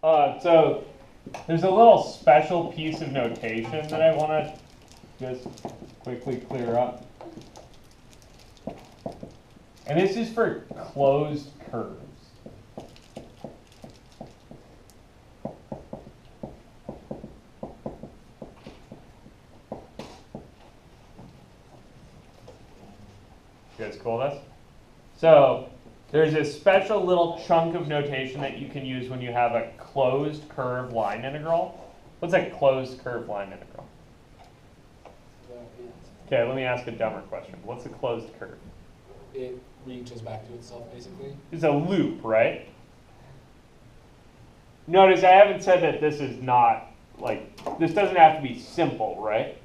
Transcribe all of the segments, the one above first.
So there's a little special piece of notation that I want to just quickly clear up. And this is for closed curves. You guys cool with this? So there's a special little chunk of notation that you can use when you have a closed curve line integral. What's a closed curve line integral? Okay, let me ask a dumber question. What's a closed curve? It reaches back to itself, basically. It's a loop, right? Notice I haven't said that this is not, like, this doesn't have to be simple, right?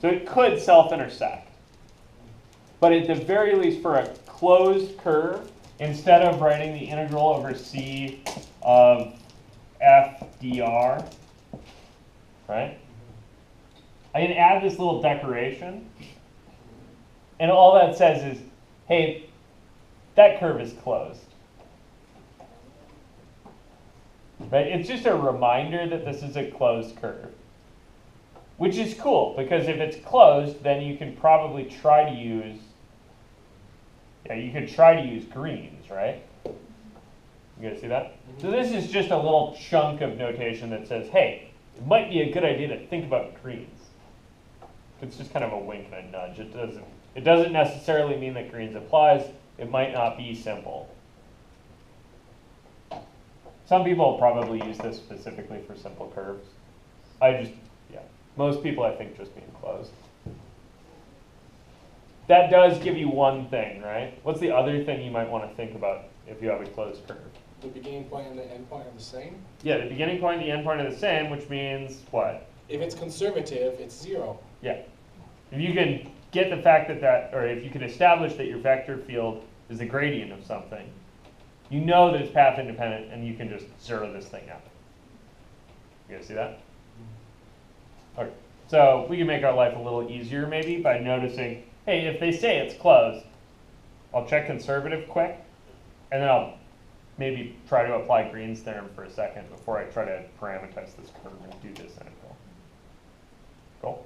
So it could self-intersect. But at the very least, for a closed curve, instead of writing the integral over c of f dr, right? I can add this little decoration. And all that says is, hey, that curve is closed. Right? It's just a reminder that this is a closed curve. Which is cool, because if it's closed, then you can probably try to use, you could try to use greens, right? You guys see that? So this is just a little chunk of notation that says, hey, it might be a good idea to think about greens. It's just kind of a wink and a nudge. It doesn't necessarily mean that greens applies. It might not be simple. Some people probably use this specifically for simple curves. Most people I think just mean closed. That does give you one thing, right? What's the other thing you might want to think about if you have a closed curve? The beginning point and the end point are the same? Yeah, the beginning point and the end point are the same, which means what? If it's conservative, it's 0. Yeah. If you can get the fact or if you can establish that your vector field is the gradient of something, you know that it's path independent, and you can just zero this thing out. You guys see that? Okay. So we can make our life a little easier maybe by noticing, hey, if they say it's closed, I'll check conservative quick, and then I'll maybe try to apply Green's theorem for a second before I try to parameterize this curve and do this integral. Cool?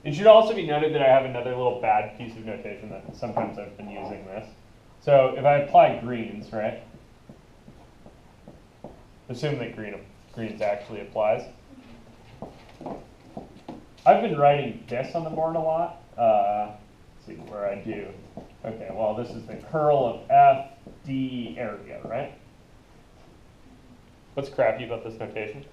It should also be noted that I have another little bad piece of notation that sometimes I've been using this. So if I apply Green's, right? Assume that Green's actually applies. I've been writing this on the board a lot. Let's see where I do. Okay, well, this is the curl of f d area, right? What's crappy about this notation?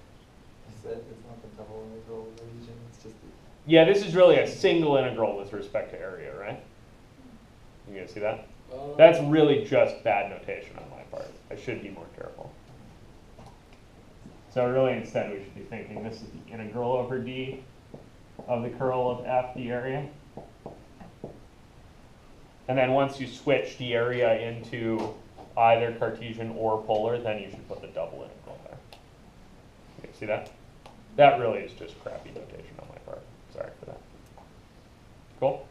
It's not the double integral region, it's just the... Yeah, this is really a single integral with respect to area, right? You guys see that? That's really just bad notation on my part. I should be more careful. So really instead we should be thinking this is the integral over d of the curl of f d area. And then once you switch the area into either Cartesian or polar, then you should put the double integral there. You see that? That really is just crappy notation on my part. Sorry for that. Cool?